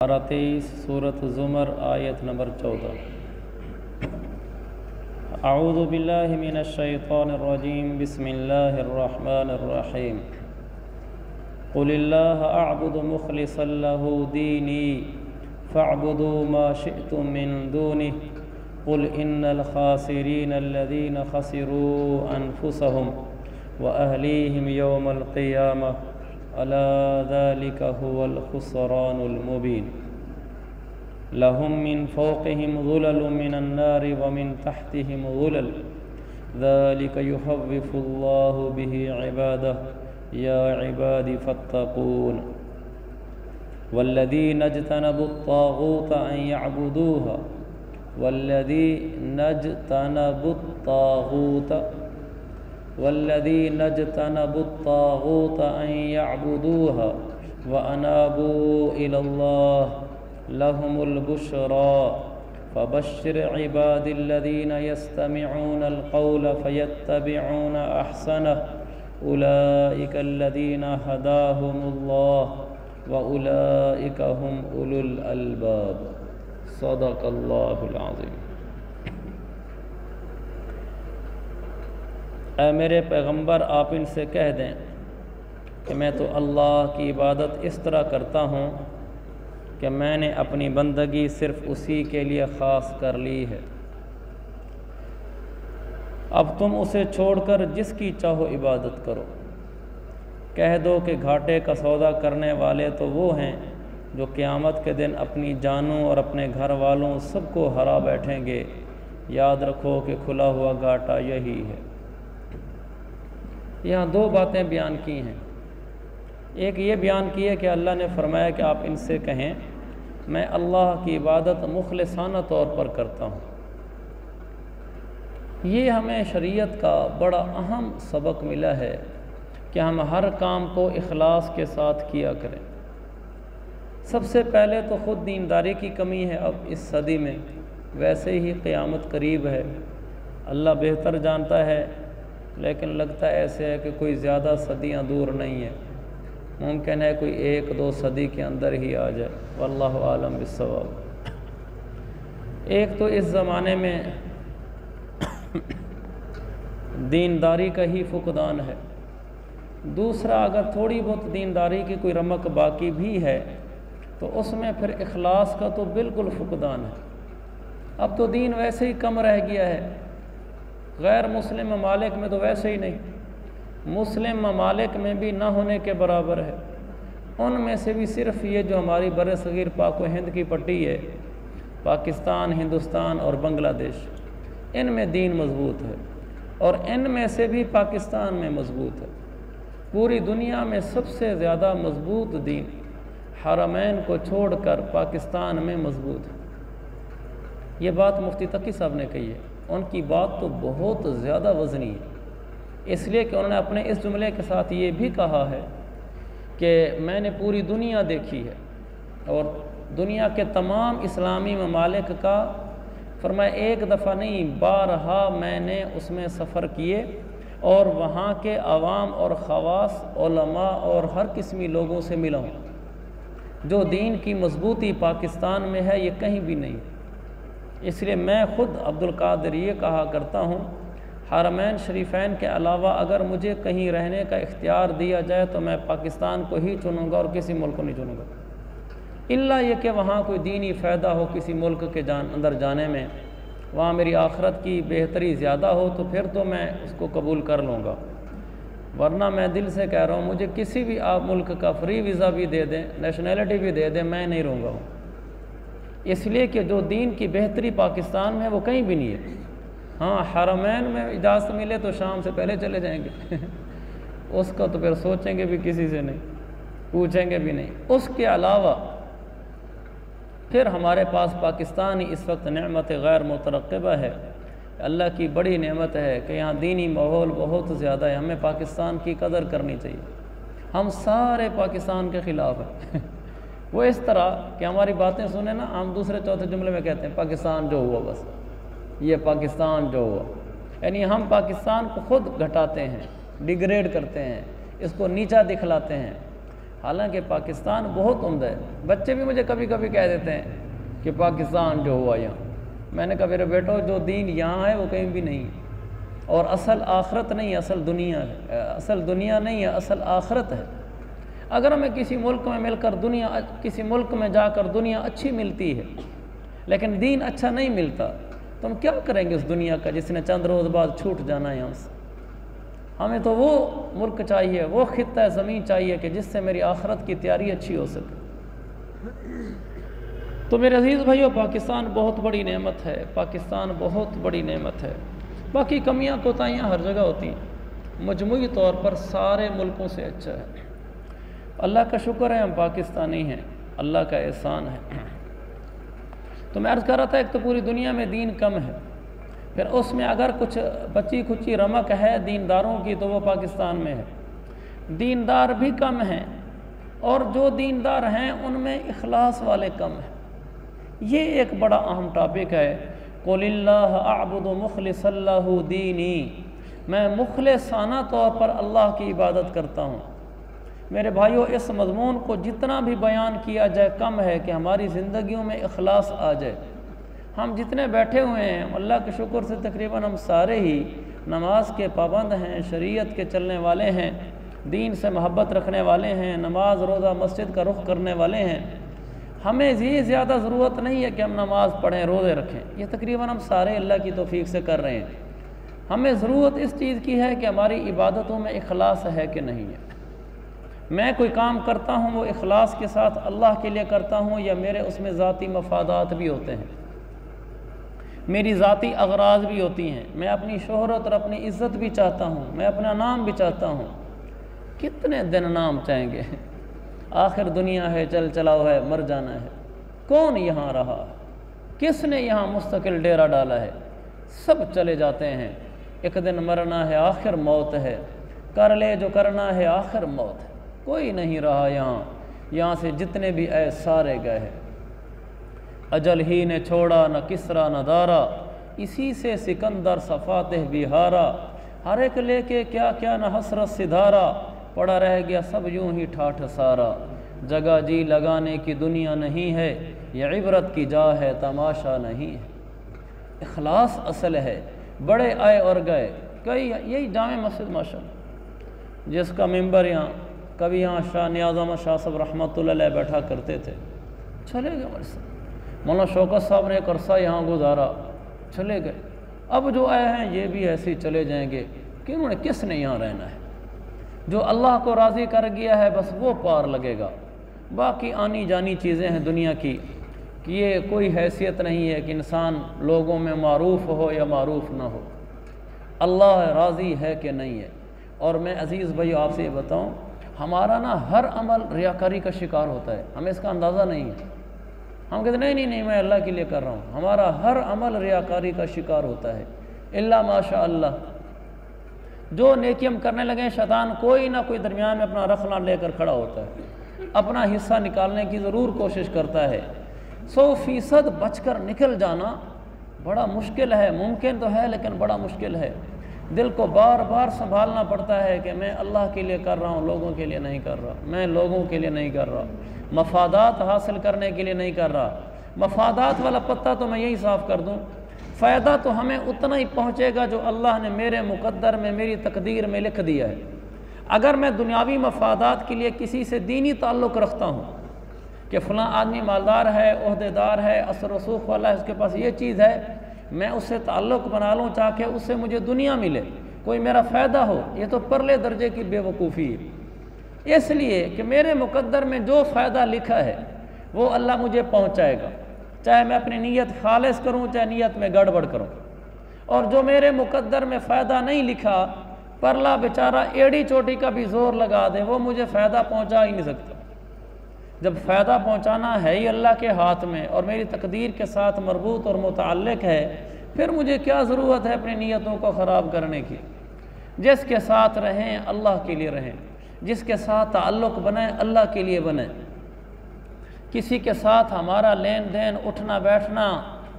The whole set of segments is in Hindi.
पारा 23 सूरत ज़ुमर आयत नंबर 14। अऊज़ु बिल्लाहि मिनश शैतानिर रजीम बिस्मिल्लाहिर रहमानिर रहीम। क़ुलिल्लाह अअबुदु मुख़लिसन लहू दीनी फ़अबुदू मा शिअ्तुम मिन दूनिहि क़ुल इन्नल ख़ासिरीन अल्लज़ीना ख़सिरू अनफ़ुसहुम व अहलीहिम यौमल क़ियामह अला ज़ालिका हुवल ख़ुस्रानुल मुबीन। लहुम मिन फ़ौक़िहिम ज़ुललुम मिनन नारि व मिन तहतिहिम ज़ुलल ज़ालिका युख़व्विफ़ुल्लाहु बिही इबादह या इबादी फ़त्तक़ून। वल्लज़ीना इज्तनबुत्ताग़ूत अन यअबुदूहा वल्लज़ीना इज्तनबुत्ताग़ूत अन यअबुदूहा व अनाबू इलल्लाह लहुमुल बुश्रा फबश्शिर इबादिल्लज़ीना यस्तमिऊनल क़ौला फ़यत्तबिऊना अहसनह उलाइकल्लज़ीना हदाहुमुल्लाह व उलाइका हुम उलुल अलबाब। सदक़ल्लाहुल अज़ीम। ऐ मेरे पैगंबर, आप इनसे कह दें कि मैं तो अल्लाह की इबादत इस तरह करता हूँ कि मैंने अपनी बंदगी सिर्फ़ उसी के लिए ख़ास कर ली है। अब तुम उसे छोड़कर जिसकी चाहो इबादत करो। कह दो कि घाटे का सौदा करने वाले तो वो हैं जो क़यामत के दिन अपनी जानों और अपने घर वालों सबको हरा बैठेंगे। याद रखो कि खुला हुआ घाटा यही है। यहाँ दो बातें बयान की हैं। एक ये बयान की है कि अल्लाह ने फरमाया कि आप इनसे कहें मैं अल्लाह की इबादत मुखलिसाना तौर पर करता हूँ। ये हमें शरीयत का बड़ा अहम सबक मिला है कि हम हर काम को इखलास के साथ किया करें। सबसे पहले तो ख़ुद दीनदारी की कमी है। अब इस सदी में वैसे ही क़यामत करीब है, अल्लाह बेहतर जानता है, लेकिन लगता ऐसे है कि कोई ज़्यादा सदियाँ दूर नहीं है। मुमकिन है कोई 1-2 सदी के अंदर ही आ जाए। वल्लाहु आलम बिस्सवाब। एक तो इस ज़माने में दीनदारी का ही फुकदान है। दूसरा, अगर थोड़ी बहुत दीनदारी की कोई रमक बाकी भी है तो उसमें फिर इखलास का तो बिल्कुल फुकदान है। अब तो दीन वैसे ही कम रह गया है। गैर मुस्लिम ममालिक में तो वैसे ही नहीं, मुस्लिम ममालिक में भी ना होने के बराबर है। उनमें से भी सिर्फ़ ये जो हमारी बर सग़ीर पाक व हिंद की पट्टी है, पाकिस्तान, हिंदुस्तान और बांग्लादेश, इनमें दीन मजबूत है और इनमें से भी पाकिस्तान में मजबूत है। पूरी दुनिया में सबसे ज़्यादा मजबूत दीन हरमैन को छोड़कर पाकिस्तान में मजबूत है। ये बात मुफ्ती तकी साहब ने कही है। उनकी बात तो बहुत ज़्यादा वज़नी है, इसलिए कि उन्होंने अपने इस जुमले के साथ ये भी कहा है कि मैंने पूरी दुनिया देखी है और दुनिया के तमाम इस्लामी ममालिक का, फरमाया एक दफ़ा नहीं 12 मैंने उसमें सफ़र किए और वहाँ के अवाम और ख़वास, उलमा और हर किस्मी लोगों से मिला हूँ। जो दीन की मजबूती पाकिस्तान में है ये कहीं भी नहीं। इसलिए मैं ख़ुद अब्दुल कादिर ये कहा करता हूँ, हरमैन शरीफ़ैन के अलावा अगर मुझे कहीं रहने का इख्तियार दिया जाए तो मैं पाकिस्तान को ही चुनूँगा और किसी मुल्क को नहीं चुनूँगा, इल्ला ये कि वहाँ कोई दीनी फ़ायदा हो किसी मुल्क के अंदर जाने में, वहाँ मेरी आखरत की बेहतरी ज़्यादा हो तो फिर तो मैं उसको कबूल कर लूँगा। वरना मैं दिल से कह रहा हूँ, मुझे किसी भी आप मुल्क का फ्री वीज़ा भी दे दें, नेशनैलिटी भी दे दें, मैं नहीं रहूँगा हूँ। इसलिए कि जो दीन की बेहतरी पाकिस्तान में है वो कहीं भी नहीं है। हाँ, हरमैन में इजाज़त मिले तो शाम से पहले चले जाएंगे उसका तो फिर सोचेंगे भी किसी से नहीं, पूछेंगे भी नहीं। उसके अलावा फिर हमारे पास पाकिस्तान ही इस वक्त नेमत गैर मुतरक़िबा है। अल्लाह की बड़ी नेमत है कि यहाँ दीनी माहौल बहुत ज़्यादा है। हमें पाकिस्तान की कदर करनी चाहिए। हम सारे पाकिस्तान के ख़िलाफ़ हैं वो इस तरह कि हमारी बातें सुने ना, हम दूसरे चौथे जुमले में कहते हैं पाकिस्तान जो हुआ, बस ये पाकिस्तान जो हुआ, यानी हम पाकिस्तान को ख़ुद घटाते हैं, डिग्रेड करते हैं, इसको नीचा दिखलाते हैं। हालांकि पाकिस्तान बहुत उम्दा है। बच्चे भी मुझे कभी कभी कह देते हैं कि पाकिस्तान जो हुआ यहाँ, मैंने कहा मेरे बेटो जो दीन यहाँ है वो कहीं भी नहीं है, और असल आखरत नहीं है, असल दुनिया है। असल दुनिया नहीं है, असल आखरत है। अगर हमें किसी मुल्क में मिलकर दुनिया, किसी मुल्क में जाकर दुनिया अच्छी मिलती है लेकिन दीन अच्छा नहीं मिलता, तो हम क्या करेंगे उस दुनिया का जिसने चंद रोज़ बाद छूट जाना है यहाँ से। हमें तो वो मुल्क चाहिए, वो खित्ता ज़मीन चाहिए कि जिससे मेरी आखरत की तैयारी अच्छी हो सके। तो मेरे अजीज़ भाइयों, पाकिस्तान बहुत बड़ी नेमत है, पाकिस्तान बहुत बड़ी नेमत है। बाकी कमियां कोताहियाँ हर जगह होती हैं, मजमूई तौर पर सारे मुल्कों से अच्छा है। अल्लाह का शुक्र है हम पाकिस्तानी हैं, अल्लाह का एहसान है। तो मैं अर्ज़ कर रहा था, एक तो पूरी दुनिया में दीन कम है, फिर उसमें अगर कुछ बची खुची रमक है दीनदारों की तो वो पाकिस्तान में है। दीनदार भी कम हैं और जो दीनदार हैं उनमें इखलास वाले कम हैं। ये एक बड़ा अहम टॉपिक है। कुलिल्लाह अअबुदु मुखलिसल्लाहु दीनी, मैं मुखलिसाना तौर पर अल्लाह की इबादत करता हूँ। मेरे भाइयों, इस मज़मून को जितना भी बयान किया जाए कम है कि हमारी ज़िंदगियों में इखलास आ जाए। हम जितने बैठे हुए हैं, अल्लाह के शुक्र से तकरीबन हम सारे ही नमाज के पाबंद हैं, शरीयत के चलने वाले हैं, दीन से मोहब्बत रखने वाले हैं, नमाज रोज़ा मस्जिद का रुख करने वाले हैं। हमें ये ज़्यादा ज़रूरत नहीं है कि हम नमाज़ पढ़ें, रोज़े रखें, ये तकरीबन हम सारे अल्लाह की तौफीक से कर रहे हैं। हमें ज़रूरत इस चीज़ की है कि हमारी इबादतों में इखलास है कि नहीं है। मैं कोई काम करता हूँ वो इखलास के साथ अल्लाह के लिए करता हूँ या मेरे उसमें ज़ाती मफादात भी होते हैं, मेरी ज़ाती अगराज भी होती हैं। मैं अपनी शोहरत और अपनी इज़्ज़त भी चाहता हूँ, मैं अपना नाम भी चाहता हूँ। कितने दिन नाम चाहेंगे, आखिर दुनिया है, चल चलाओ है, मर जाना है। कौन यहाँ रहा, किसने यहाँ मुस्तकिल डेरा डाला है? सब चले जाते हैं, एक दिन मरना है, आखिर मौत है, कर ले जो करना है, आखिर मौत है। कोई नहीं रहा यहाँ से जितने भी ऐ सारे गए हैं। अजल ही ने छोड़ा न किसरा न दारा, इसी से सिकंदर सफ़ातेह बिहारा। हर एक लेके क्या क्या न हसरत सिधारा, पड़ा रह गया सब यूं ही ठाठ सारा। जगह जी लगाने की दुनिया नहीं है, ये इबरत की जा है, तमाशा नहीं है। इखलास असल है। बड़े आए और गए, कई यही जामे मस्जिद माशाअल्लाह, जिसका मेंबर यहाँ कभी यहाँ शाह नियाज़ अहमद शाह साहब रहमतुल्लाह अलैह बैठा करते थे, चले गए हमारे साथ। मौलाना शौकत साहब ने एक अरसा यहाँ गुजारा, चले गए। अब जो आए हैं ये भी ऐसे ही चले जाएंगे कि उन्होंने किसने यहाँ रहना है। जो अल्लाह को राज़ी कर गया है बस वो पार लगेगा। बाकी आनी जानी चीज़ें हैं दुनिया की कि ये कोई हैसियत नहीं है कि इंसान लोगों में मारूफ़ हो या मारूफ़ ना हो। अल्लाह राज़ी है कि नहीं है। और मैं अज़ीज़ भाई आपसे ये बताऊँ, हमारा ना हर अमल रियाकारी का शिकार होता है, हमें इसका अंदाज़ा नहीं है। हम कहते नहीं मैं अल्लाह के लिए कर रहा हूँ। हमारा हर अमल रियाकारी का शिकार होता है, इल्ला माशा अल्लाह। जो नेकी हम करने लगे, शैतान कोई ना कोई दरमियान में अपना रखना लेकर खड़ा होता है, अपना हिस्सा निकालने की ज़रूर कोशिश करता है। 100% बचकर निकल जाना बड़ा मुश्किल है। मुमकिन तो है लेकिन बड़ा मुश्किल है। दिल को बार बार संभालना पड़ता है कि मैं अल्लाह के लिए कर रहा हूँ, लोगों के लिए नहीं कर रहा। मैं लोगों के लिए नहीं कर रहा, मफादात हासिल करने के लिए नहीं कर रहा। मफादात वाला पत्ता तो मैं यही साफ़ कर दूँ, फ़ायदा तो हमें उतना ही पहुँचेगा जो अल्लाह ने मेरे मुक़द्दर में, मेरी तकदीर में लिख दिया है। अगर मैं दुनियावी मफादात के लिए किसी से दीनी ताल्लुक़ रखता हूँ कि फ़लाँ आदमी मालदार है, ओहदेदार है, असर रसूख वाला है, उसके पास ये चीज़ है, मैं उससे ताल्लुक़ बना लूँ चाहे उससे मुझे दुनिया मिले, कोई मेरा फ़ायदा हो, ये तो परले दर्जे की बेवकूफ़ी है। इसलिए कि मेरे मुक़द्दर में जो फ़ायदा लिखा है वो अल्लाह मुझे पहुँचाएगा, चाहे मैं अपनी नीयत खालिस करूँ, चाहे नीयत में गड़बड़ करूँ। और जो मेरे मुक़द्दर में फ़ायदा नहीं लिखा, परला बेचारा एड़ी चोटी का भी ज़ोर लगा दे, वो मुझे फ़ायदा पहुँचा ही नहीं सकता। जब फ़ायदा पहुँचाना है ही अल्लाह के हाथ में और मेरी तकदीर के साथ मरबूत और मुतअल्लिक़ है, फिर मुझे क्या ज़रूरत है अपनी नीयतों को ख़राब करने की। जिसके साथ रहें अल्लाह के लिए रहें, जिसके साथ ताल्लुक़ बनाएं अल्लाह के लिए बनाएं। किसी के साथ हमारा लेन देन उठना बैठना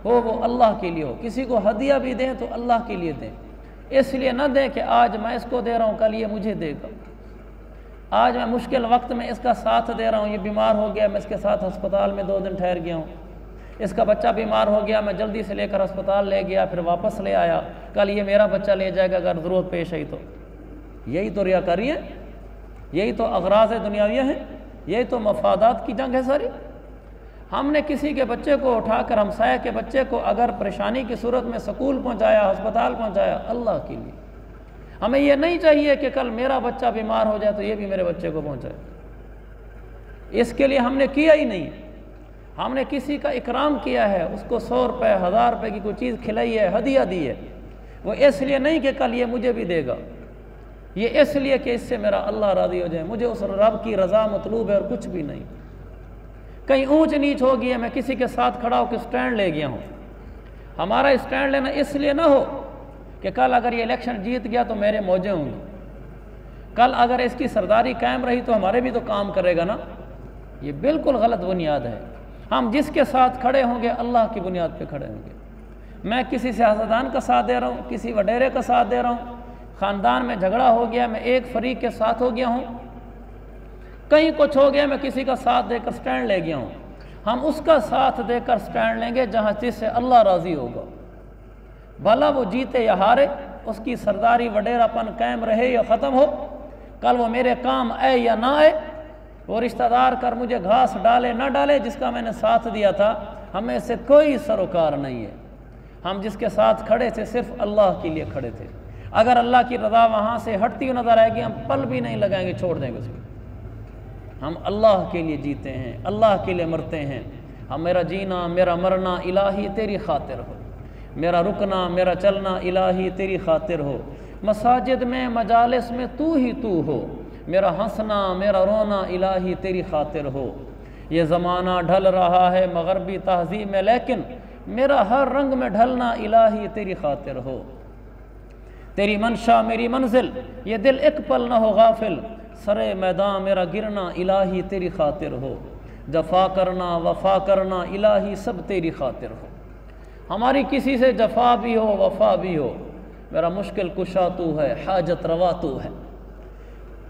हो वो अल्लाह के लिए हो। किसी को हदिया भी दें तो अल्लाह के लिए दें, इसलिए न दें कि आज मैं इसको दे रहा हूँ कल ये मुझे देगा। आज मैं मुश्किल वक्त में इसका साथ दे रहा हूँ, ये बीमार हो गया, मैं इसके साथ अस्पताल में 2 दिन ठहर गया हूँ। इसका बच्चा बीमार हो गया, मैं जल्दी से लेकर अस्पताल ले गया, फिर वापस ले आया, कल ये मेरा बच्चा ले जाएगा अगर ज़रूरत पेश आई तो। यही तो रियाकारी है, यही तो अगराज़ दुनियाविया है, यही तो मफादात की जंग है सारी। हमने किसी के बच्चे को उठाकर, हमसाया के बच्चे को अगर परेशानी की सूरत में स्कूल पहुँचाया, अस्पताल पहुँचाया, अल्लाह के लिए। हमें ये नहीं चाहिए कि कल मेरा बच्चा बीमार हो जाए तो ये भी मेरे बच्चे को पहुँचाए। इसके लिए हमने किया ही नहीं। हमने किसी का इकराम किया है, उसको 100 रुपये 1000 रुपये की कोई चीज़ खिलाई है, हदिया दी है, वो इसलिए नहीं कि कल ये मुझे भी देगा, ये इसलिए कि इससे मेरा अल्लाह राज़ी हो जाए, मुझे उस रब की रज़ा मतलूब है और कुछ भी नहीं। कहीं ऊंच नीच हो गई है, मैं किसी के साथ खड़ा होकर स्टैंड ले गया हूँ। हमारा स्टैंड लेना इसलिए ना हो कि कल अगर ये इलेक्शन जीत गया तो मेरे मौजें होंगी, कल अगर इसकी सरदारी कायम रही तो हमारे भी तो काम करेगा ना। ये बिल्कुल गलत बुनियाद है। हम जिसके साथ खड़े होंगे अल्लाह की बुनियाद पे खड़े होंगे। मैं किसी सियासतदान का साथ दे रहा हूँ, किसी वडेरे का साथ दे रहा हूँ, ख़ानदान में झगड़ा हो गया, मैं एक फरीक के साथ हो गया हूँ, कहीं कुछ हो गया, मैं किसी का साथ देकर स्टैंड ले गया हूँ। हम उसका साथ देकर स्टैंड लेंगे जहाँ जिससे अल्लाह राज़ी होगा, भला वो जीते या हारे, उसकी सरदारी वडेरापन कायम रहे या ख़त्म हो, कल वो मेरे काम आए या ना आए, वो रिश्तेदार कर मुझे घास डाले ना डाले, जिसका मैंने साथ दिया था, हमें से कोई सरोकार नहीं है। हम जिसके साथ खड़े थे सिर्फ अल्लाह के लिए खड़े थे। अगर अल्लाह की रज़ा वहाँ से हटती हुई नज़र आएगी, हम पल भी नहीं लगाएंगे, छोड़ देंगे उसको। हम अल्लाह के लिए जीते हैं, अल्लाह के लिए मरते हैं। हम मेरा जीना मेरा मरना इलाही तेरी खातिर हो, मेरा रुकना मेरा चलना इलाही तेरी खातिर हो, मसाजिद में मजालिस में तू ही तू हो, मेरा हंसना मेरा रोना इलाही तेरी खातिर हो। ये ज़माना ढल रहा है मगरबी तहज़ीब में, लेकिन मेरा हर रंग में ढलना इलाही तेरी खातिर हो। तेरी मंशा मेरी मंजिल, ये दिल एक पल न हो गाफिल, सरे मैदान मेरा गिरना इलाही तेरी खातिर हो। जफा करना वफा करना इलाही सब तेरी खातिर हो। हमारी किसी से जफा भी हो वफा भी हो, मेरा मुश्किल कुशा तू है, हाजत रवा तू है।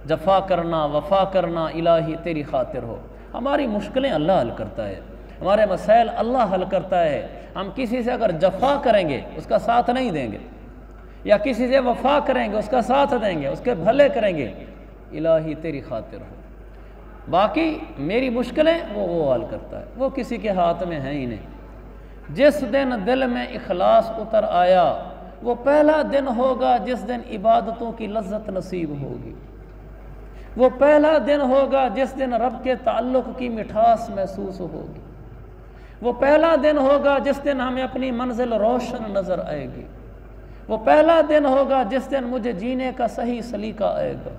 जफा करना वफा करना इलाही तेरी खातिर हो। हमारी मुश्किलें अल्लाह हल करता है, हमारे मसाइल अल्लाह हल करता है। हम किसी से अगर जफा करेंगे उसका साथ नहीं देंगे, या किसी से वफा करेंगे उसका साथ देंगे, उसके भले करेंगे, इलाही तेरी खातिर हो। बाकी मेरी मुश्किलें वो हल करता है, वो किसी के हाथ में है ही नहीं। जिस दिन दिल में इखलास उतर आया, वो पहला दिन होगा जिस दिन इबादतों की लज्जत नसीब होगी। वो पहला दिन होगा जिस दिन रब के ताल्लुक़ की मिठास महसूस होगी। वो पहला दिन होगा जिस दिन हमें अपनी मंजिल रोशन नज़र आएगी। वो पहला दिन होगा जिस दिन मुझे जीने का सही सलीका आएगा।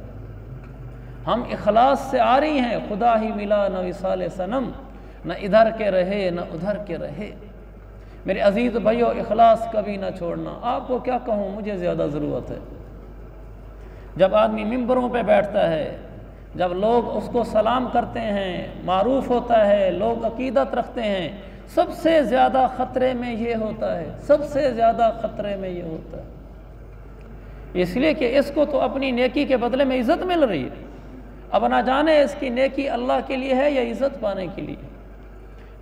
हम इखलास से आ रही हैं, खुदा ही मिला न विसाल सनम, न इधर के रहे न उधर के रहे। मेरे अजीज़ भाइयों, इखलास कभी ना छोड़ना। आपको क्या कहूँ, मुझे ज़्यादा ज़रूरत है। जब आदमी मिंबरों पे बैठता है, जब लोग उसको सलाम करते हैं, मारूफ होता है, लोग अकीदत रखते हैं, सबसे ज़्यादा ख़तरे में ये होता है, सबसे ज़्यादा ख़तरे में ये होता है। इसलिए कि इसको तो अपनी नेकी के बदले में इज़्ज़त मिल रही है। अब ना जाने इसकी नेकी अल्लाह के लिए है या इज़्ज़त पाने के लिए।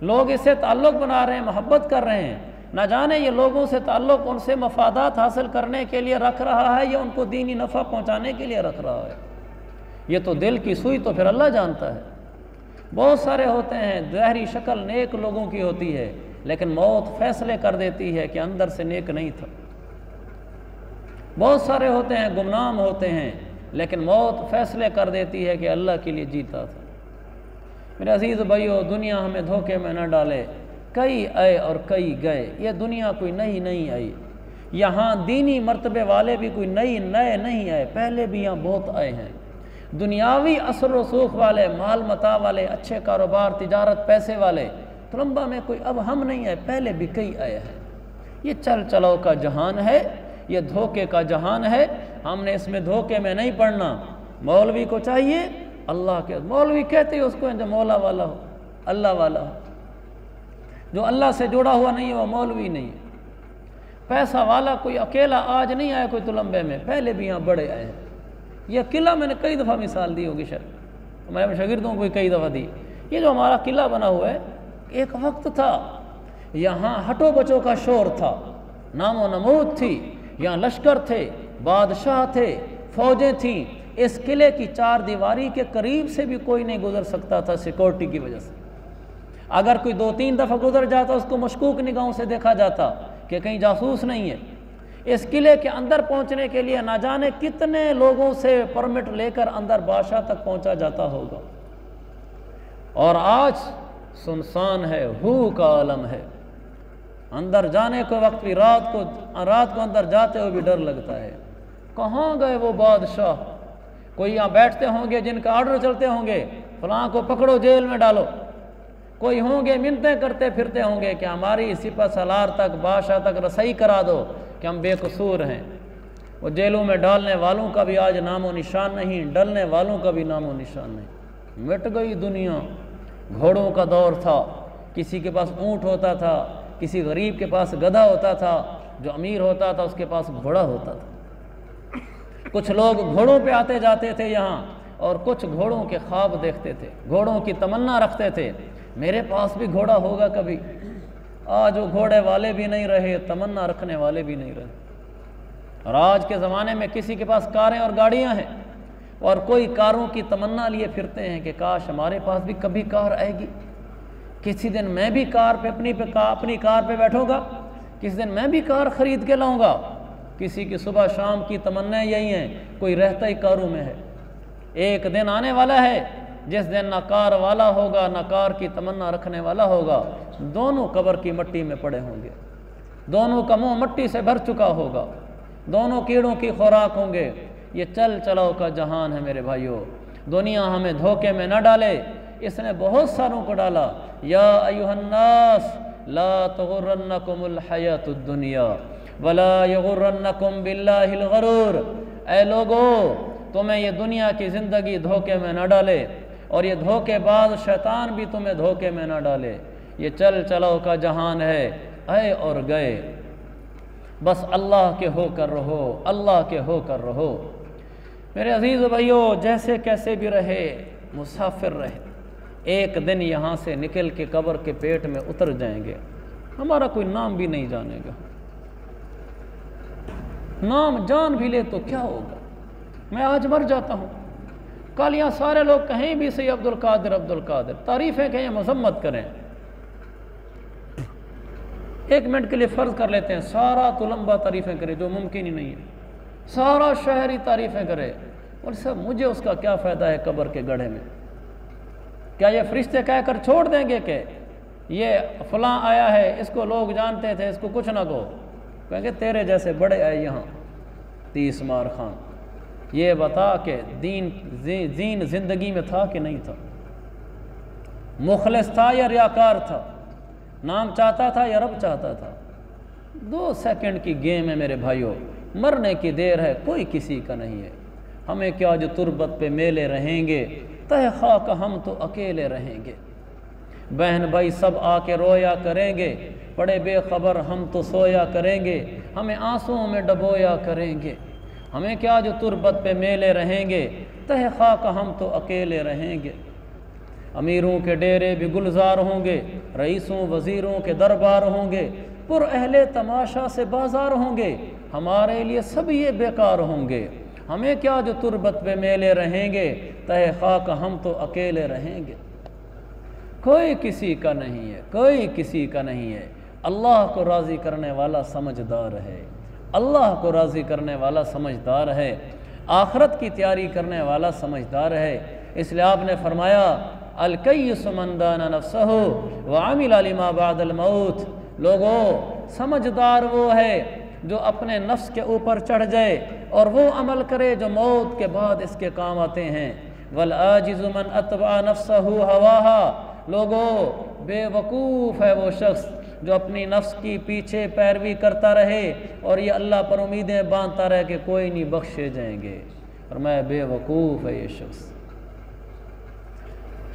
लोग इससे ताल्लुक़ बना रहे हैं, मोहब्बत कर रहे हैं, ना जाने ये लोगों से ताल्लुक़ उनसे मफादात हासिल करने के लिए रख रहा है या उनको दीनी नफ़ा पहुँचाने के लिए रख रहा है। ये तो दिल की सुई तो फिर अल्लाह जानता है। बहुत सारे होते हैं, ज़ाहिरी शक्ल नेक लोगों की होती है, लेकिन मौत फैसले कर देती है कि अंदर से नेक नहीं था। बहुत सारे होते हैं गुमनाम होते हैं, लेकिन मौत फैसले कर देती है कि अल्लाह के लिए जीता था। मेरे अजीज़ भाइयों, दुनिया हमें धोखे में न डाले। कई आए और कई गए, ये दुनिया कोई नई नहीं आई। यहाँ दीनी मर्तबे वाले भी कोई नए नहीं आए, पहले भी यहाँ बहुत आए हैं। दुनियावी असर रसूख वाले, माल मता वाले, अच्छे कारोबार तिजारत पैसे वाले, तुलंबा में कोई अब हम नहीं आए, पहले भी कई आए हैं। ये चल चलाओ का जहान है, ये धोखे का जहान है। हमने इसमें धोखे में नहीं पड़ना। मौलवी को चाहिए अल्लाह के, मौलवी कहते हैं उसको जो मौला वाला हो, अल्लाह वाला हो। जो अल्लाह से जुड़ा हुआ नहीं है वो मौलवी नहीं है। पैसा वाला कोई अकेला आज नहीं आया कोई तुलंबे में, पहले भी यहाँ बड़े आए हैं। यह किला मैंने कई दफ़ा मिसाल दी होगी शायद, मैं शागिर्दों को कई दफ़ा दी। ये जो हमारा किला बना हुआ है, एक वक्त था यहाँ हटो बचो का शोर था, नामो नमूद थी, यहाँ लश्कर थे, बादशाह थे, फौजें थीं। इस किले की चार दीवारी के करीब से भी कोई नहीं गुजर सकता था सिक्योरिटी की वजह से। अगर कोई 2-3 दफ़ा गुजर जाता उसको मशकूक निगाहों से देखा जाता कि कहीं जासूस नहीं है। इस किले के अंदर पहुंचने के लिए ना जाने कितने लोगों से परमिट लेकर अंदर बादशाह तक पहुंचा जाता होगा। और आज सुनसान है, हू का आलम है। अंदर जाने के वक्त भी रात को अंदर जाते हुए भी डर लगता है, कहाँ गए वो बादशाह। कोई यहाँ बैठते होंगे जिनका ऑर्डर चलते होंगे, फलां को पकड़ो जेल में डालो। कोई होंगे मिन्नतें करते फिरते होंगे कि हमारी सिपह सलार तक, बादशाह तक रसाई करा दो कि हम बेकसूर हैं। वो जेलों में डालने वालों का भी आज नामो निशान नहीं, डलने वालों का भी नामो निशान नहीं। मिट गई दुनिया। घोड़ों का दौर था, किसी के पास ऊँट होता था, किसी गरीब के पास गधा होता था, जो अमीर होता था उसके पास घोड़ा होता था। कुछ लोग घोड़ों पे आते जाते थे यहाँ, और कुछ घोड़ों के ख्वाब देखते थे, घोड़ों की तमन्ना रखते थे, मेरे पास भी घोड़ा होगा कभी। आज वो घोड़े वाले भी नहीं रहे, तमन्ना रखने वाले भी नहीं रहे। और आज के ज़माने में किसी के पास कारें और गाड़ियाँ हैं, और कोई कारों की तमन्ना लिए फिरते हैं कि काश हमारे पास भी कभी कार आएगी, किसी दिन मैं भी कार पे अपनी कार पे बैठूंगा, किसी दिन मैं भी कार खरीद के लाऊंगा। किसी की सुबह शाम की तमन्ना यही है, कोई रहता ही कारों में है। एक दिन आने वाला है जिस दिन ना कार वाला होगा, ना कार की तमन्ना रखने वाला होगा। दोनों कब्र की मिट्टी में पड़े होंगे, दोनों का मुंह मिट्टी से भर चुका होगा, दोनों कीड़ों की खुराक होंगे। ये चल चलाओ का जहान है मेरे भाइयों। दुनिया हमें धोखे में न डाले, इसने बहुत सारों को डाला। या अय्युहन्नास ला तगुर्रन्नकुमुल हयातुद दुनिया वला यगुर्रन्नकुम बिल्लाहिल गरूर। ऐ लोगो, तुम्हें ये दुनिया की ज़िंदगी धोखे में न डाले, और ये धोखेबाज शैतान भी तुम्हें धोखे में न डाले। ये चल चलाओ का जहान है, आए और गए। बस अल्लाह के होकर रहो, अल्लाह के होकर रहो। मेरे अजीज़ भाइयों, जैसे कैसे भी रहे, मुसाफिर रहे, एक दिन यहाँ से निकल के कब्र के पेट में उतर जाएंगे। हमारा कोई नाम भी नहीं जानेगा। नाम जान भी ले तो क्या होगा। मैं आज मर जाता हूँ, कल यहाँ सारे लोग कहीं भी सही अब्दुल कादिर अब्दुल कादिर तारीफ़ें कहें, मजम्मत करें। एक मिनट के लिए फ़र्ज़ कर लेते हैं सारा तो लंबा तारीफ़ें करे, जो मुमकिन ही नहीं है। सारा शहर ही तारीफ़ें करे, और सब मुझे उसका क्या फ़ायदा है कब्र के गड्ढे में। क्या ये फरिश्ते कहकर छोड़ देंगे कि ये फ़लाँ आया है, इसको लोग जानते थे, इसको कुछ ना कहो। कहेंगे तेरे जैसे बड़े आए यहाँ 30 मार खान। ये बता कि दीन ज़िंदगी में था कि नहीं था, मुखलिस था या रियाकार था, नाम चाहता था या रब चाहता था। 2 सेकंड की गेम है मेरे भाइयों, मरने की देर है, कोई किसी का नहीं है। हमें क्या जो तुरबत पे मेले रहेंगे, तह खाक हम तो अकेले रहेंगे। बहन भाई सब आके रोया करेंगे, बड़े बेखबर हम तो सोया करेंगे, हमें आंसुओं में डबोया करेंगे। हमें क्या जो तुरबत पे मेले रहेंगे, तह खाक हम तो अकेले रहेंगे। अमीरों के डेरे भी गुलजार होंगे, रईसों वज़ीरों के दरबार होंगे, पुर अहले तमाशा से बाजार होंगे, हमारे लिए सब ये बेकार होंगे। हमें क्या जो तुरबत पे मेले रहेंगे, तह खाक हम तो अकेले रहेंगे। कोई किसी का नहीं है, कोई किसी का नहीं है। अल्लाह को राज़ी करने वाला समझदार है, अल्लाह को राज़ी करने वाला समझदार है, आखरत की तैयारी करने वाला समझदार है। इसलिए आपने फरमाया अल-कय्यिस मन दाना नफ्सहु व अमिला लिमा बअदल मौत। लोगो, समझदार वो है जो अपने नफ्स के ऊपर चढ़ जाए और वो अमल करे जो मौत के बाद इसके काम आते हैं। वल आजिज़ु मन अतबा नफ्सहु हवाहा। लोगो, बेवकूफ़ है वो शख्स जो अपनी नफ्स की पीछे पैरवी करता रहे और ये अल्लाह पर उम्मीदें बांधता रहे कि कोई नहीं बख्शे जाएंगे। और मैं बेवकूफ़ है ये शख्स।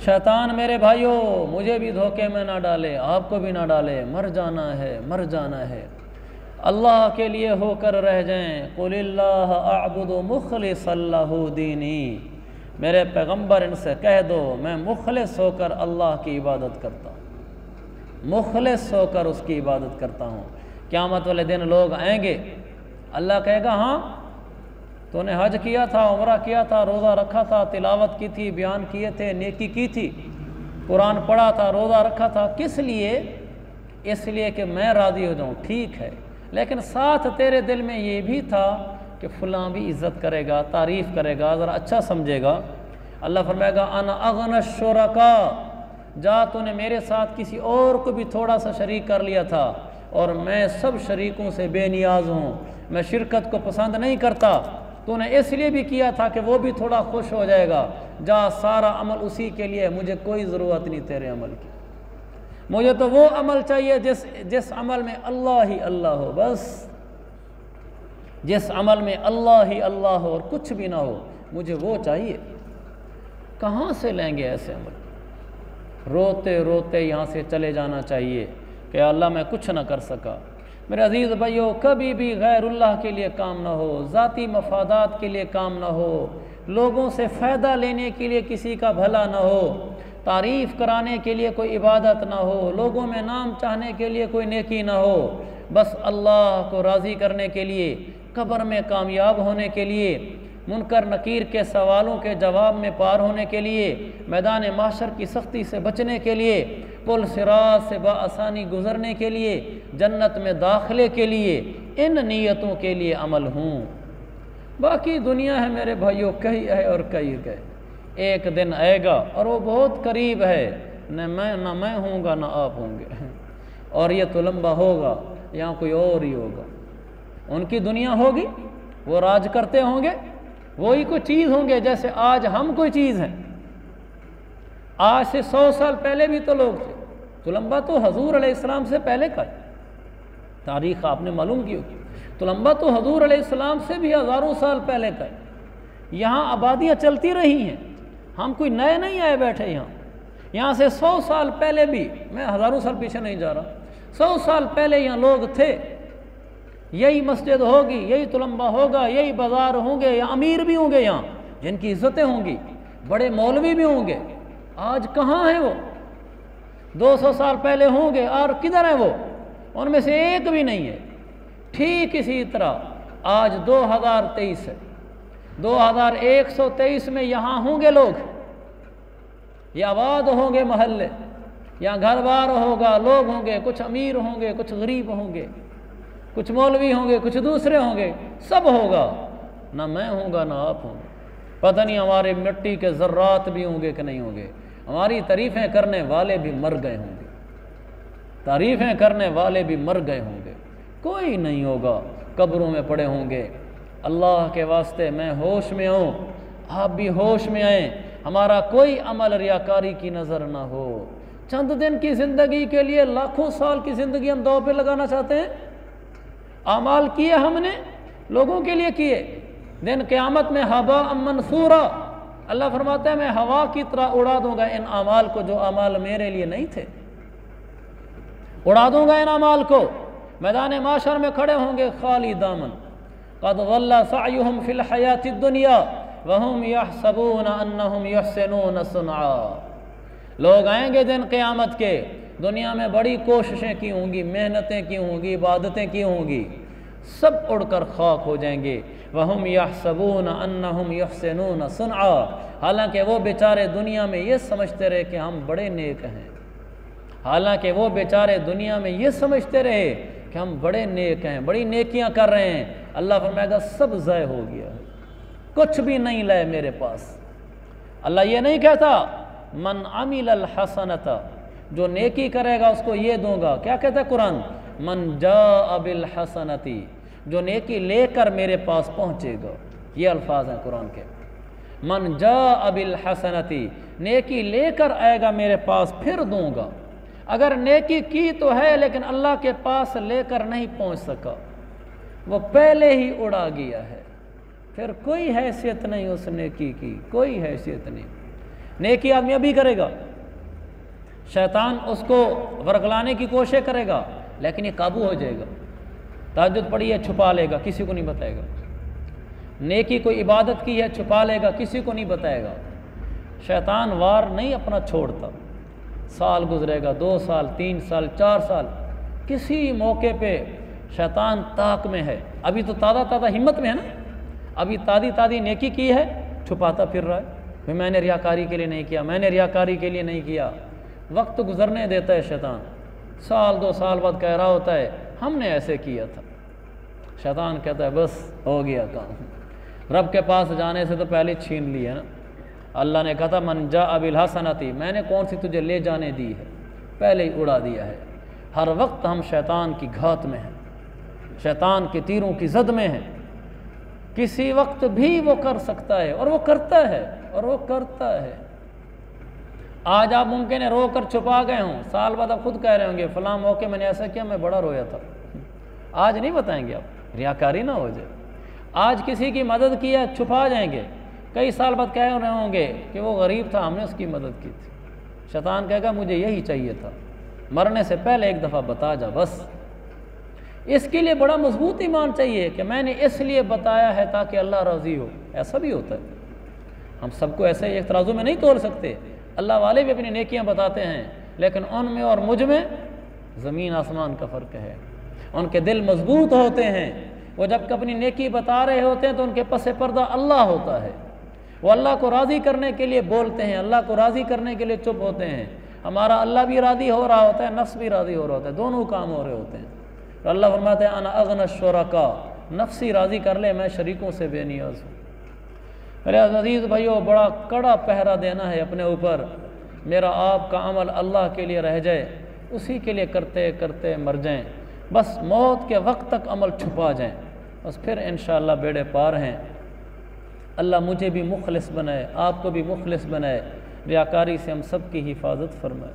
शैतान मेरे भाइयों मुझे भी धोखे में ना डाले, आपको भी ना डाले। मर जाना है, मर जाना है। अल्लाह के लिए होकर रह जाएं। कुलिल्लाह अअबुदु मुखलिसन लहू दीनी, मेरे पैगंबर इनसे कह दो मैं मुखलिस होकर अल्लाह की इबादत करता हूँ, मुखलिस होकर उसकी इबादत करता हूँ। क़यामत वाले दिन लोग आएंगे, अल्लाह कहेगा हाँ तूने हज किया था, उम्रा किया था, रोज़ा रखा था, तिलावत की थी, बयान किए थे, नेकी की थी, कुरान पढ़ा था, रोज़ा रखा था, किस लिए? इसलिए कि मैं राज़ी हो जाऊँ। ठीक है, लेकिन साथ तेरे दिल में ये भी था कि फ़लाँ भी इज़्ज़त करेगा, तारीफ़ करेगा, ज़रा अच्छा समझेगा। अल्लाह फरमाएगा अना अगन शुरका, जा तूने मेरे साथ किसी और को भी थोड़ा सा शरीक कर लिया था और मैं सब शरीकों से बेनियाज हूँ, मैं शिरकत को पसंद नहीं करता, तूने इसलिए भी किया था कि वो भी थोड़ा खुश हो जाएगा, जा सारा अमल उसी के लिए, मुझे कोई ज़रूरत नहीं तेरे अमल की, मुझे तो वो अमल चाहिए जिस अमल में अल्लाह ही अल्लाह हो, बस जिस अमल में अल्लाह ही अल्लाह हो और कुछ भी ना हो, मुझे वो चाहिए। कहाँ से लेंगे ऐसे अमल? रोते रोते यहाँ से चले जाना चाहिए कि अल्लाह मैं कुछ ना कर सका। मेरे अजीज़ भाइयों, कभी भी गैरुल्लाह के लिए काम ना हो, ज़ाती मफादात के लिए काम ना हो, लोगों से फ़ायदा लेने के लिए किसी का भला ना हो, तारीफ़ कराने के लिए कोई इबादत ना हो, लोगों में नाम चाहने के लिए कोई नेकी ना हो, बस अल्लाह को राज़ी करने के लिए, कब्र में कामयाब होने के लिए, मुनकर नकीर के सवालों के जवाब में पार होने के लिए, मैदान माशर की सख्ती से बचने के लिए, पुल सिरात से बआसानी गुज़रने के लिए, जन्नत में दाखिले के लिए, इन नीयतों के लिए अमल हूँ। बाकी दुनिया है मेरे भाइयों, कहीं है और कहीं गए, एक दिन आएगा और वो बहुत करीब है, न मैं हूँगा न आप होंगे, और ये तो लंबा होगा, यहाँ कोई और ही होगा। उनकी दुनिया होगी, वो राज करते होंगे, वही कोई चीज़ होंगे जैसे आज हम कोई चीज़ हैं। आज से 100 साल पहले भी तो लोग थे, तो लंबा तो हजूर अलैहिस्सलाम से पहले का है, तारीख़ आपने मालूम की होगी, तो लंबा तो हजूर अलैहिस्सलाम से भी हज़ारों साल पहले का है। यहाँ आबादियाँ चलती रही हैं, हम कोई नए नहीं आए बैठे यहाँ से 100 साल पहले भी, मैं हज़ारों साल पीछे नहीं जा रहा, 100 साल पहले यहाँ लोग थे, यही मस्जिद होगी, यही तुलंबा होगा, यही बाज़ार होंगे, या अमीर भी होंगे यहाँ जिनकी इज़्ज़तें होंगी, बड़े मौलवी भी होंगे। आज कहाँ हैं वो? 200 साल पहले होंगे और किधर हैं वो? उनमें से एक भी नहीं है। ठीक इसी तरह आज 2023 है, 2123 में यहाँ होंगे लोग, ये आबाद होंगे महल्ले, यहाँ घर बार होगा, लोग होंगे, कुछ अमीर होंगे, कुछ गरीब होंगे, कुछ मौलवी होंगे, कुछ दूसरे होंगे, सब होगा, ना मैं होऊंगा ना आप होंगे। पता नहीं हमारे मिट्टी के ज़र्रात भी होंगे कि नहीं होंगे, हमारी तारीफ़ें करने वाले भी मर गए होंगे, तारीफ़ें करने वाले भी मर गए होंगे, कोई नहीं होगा, कब्रों में पड़े होंगे। अल्लाह के वास्ते मैं होश में हूँ, आप भी होश में आएँ, हमारा कोई अमल रियाकारी की नज़र ना हो। चंद दिन की ज़िंदगी के लिए लाखों साल की ज़िंदगी हम दांव पे लगाना चाहते हैं। आमाल किए हमने, लोगों के लिए किए, दिन क़यामत में हवा मंसूरा, अल्लाह फरमाता है मैं हवा की तरह उड़ा दूंगा इन आमाल को जो आमाल मेरे लिए नहीं थे, उड़ा दूंगा इन आमाल को। मैदान माशर में खड़े होंगे खाली दामन, क़द ज़ल्ला सअयुहुम फ़िल हयातिद दुनिया वहुम यहसबून अन्नहुम युहसिनून सुनआ। लोग आएंगे दिन क़यामत के, दुनिया में बड़ी कोशिशें की होंगी, मेहनतें की होंगी, इबादतें की होंगी, सब उड़कर खाक हो जाएंगे। वहुम यहसबून अन्नहुम युहसिनून सुनआ, हालांकि वो बेचारे दुनिया में ये समझते रहे कि हम बड़े नेक हैं, हालांकि वो बेचारे दुनिया में ये समझते रहे कि हम बड़े नेक हैं, बड़ी नेकियां कर रहे हैं। अल्लाह फरमाएगा सब ज़ाय हो गया, कुछ भी नहीं लाए मेरे पास। अल्लाह ये नहीं कहता मन अमिल हसनता, जो नेकी करेगा उसको ये दूंगा, क्या कहता है कुरान, मन जा बिल हसनती, जो नेकी लेकर मेरे पास पहुँचेगा, ये अल्फाज हैं कुरान के, मन जा बिल हसनती, नेकी लेकर आएगा मेरे पास फिर दूंगा। अगर नेकी की तो है लेकिन अल्लाह के पास लेकर नहीं पहुँच सका, वो पहले ही उड़ा गया है, फिर कोई हैसियत नहीं उस नेकी की, कोई हैसियत नहीं। नेकी आदमी अभी करेगा, शैतान उसको वरगलाने की कोशिश करेगा, लेकिन ये काबू हो जाएगा, तहज्जुद पढ़ी है छुपा लेगा, किसी को नहीं बताएगा। नेकी कोई इबादत की है छुपा लेगा, किसी को नहीं बताएगा। शैतान वार नहीं अपना छोड़ता, साल गुजरेगा, 2 साल 3 साल 4 साल, किसी मौके पे शैतान ताक में है। अभी तो ताज़ा हिम्मत में है ना, अभी ताज़ी नेकी की है, छुपाता फिर रहा है कि मैंने रियाकारी के लिए नहीं किया, मैंने रियाकारी के लिए नहीं किया। वक्त गुजरने देता है शैतान, साल 2 साल बाद कह रहा होता है हमने ऐसे किया था। शैतान कहता है बस हो गया काम, रब के पास जाने से तो पहले छीन ली है ना। अल्लाह ने कहा था मन जा अबिल हसनती, मैंने कौन सी तुझे ले जाने दी है, पहले ही उड़ा दिया है। हर वक्त हम शैतान की घात में हैं, शैतान के तीरों की जद में हैं। किसी वक्त भी वो कर सकता है और वो करता है, और वो करता है। आज आप मुमकिन है रो कर छुपा गए हों, साल बाद आप खुद कह रहे होंगे फलां मौके मैंने ऐसा किया, मैं बड़ा रोया था। आज नहीं बताएंगे आप, रियाकारी ना हो जाए। आज किसी की मदद किया छुपा जाएंगे, कई साल बाद कह रहे होंगे कि वो गरीब था हमने उसकी मदद की थी। शैतान कहेगा मुझे यही चाहिए था, मरने से पहले एक दफ़ा बता जा बस। इसके लिए बड़ा मजबूत ईमान चाहिए कि मैंने इसलिए बताया है ताकि अल्लाह राज़ी हो। ऐसा भी होता है, हम सबको ऐसे एक तराजू में नहीं तोल सकते। अल्लाह वाले भी अपनी नेकियां बताते हैं, लेकिन उनमें और मुझ में ज़मीन आसमान का फ़र्क है। उनके दिल मजबूत होते हैं, वो जब अपनी नेकी बता रहे होते हैं तो उनके पसे पर्दा अल्लाह होता है। वो अल्लाह को राज़ी करने के लिए बोलते हैं, अल्लाह को राज़ी करने के लिए चुप होते हैं। हमारा अल्लाह भी राज़ी हो रहा होता है, नफ्स भी राज़ी हो रहा होता है, दोनों काम हो रहे होते हैं। तो अल्लाह फरमाते हैं अना अगना शुरका, नफ्सी राज़ी कर ले, मैं शरीकों से बेनियाज हूँ। मेरे अज़ीज़ भाइयों, बड़ा कड़ा पहरा देना है अपने ऊपर। मेरा आपका अमल अल्लाह के लिए रह जाए, उसी के लिए करते करते मर जाएं, बस मौत के वक्त तक अमल छुपा जाएं, बस फिर इंशाअल्लाह बेड़े पार हैं। अल्लाह मुझे भी मुखलिस बनाए, आपको भी मुखलिस बनाए, रियाकारी से हम सब की हिफाजत फरमाए।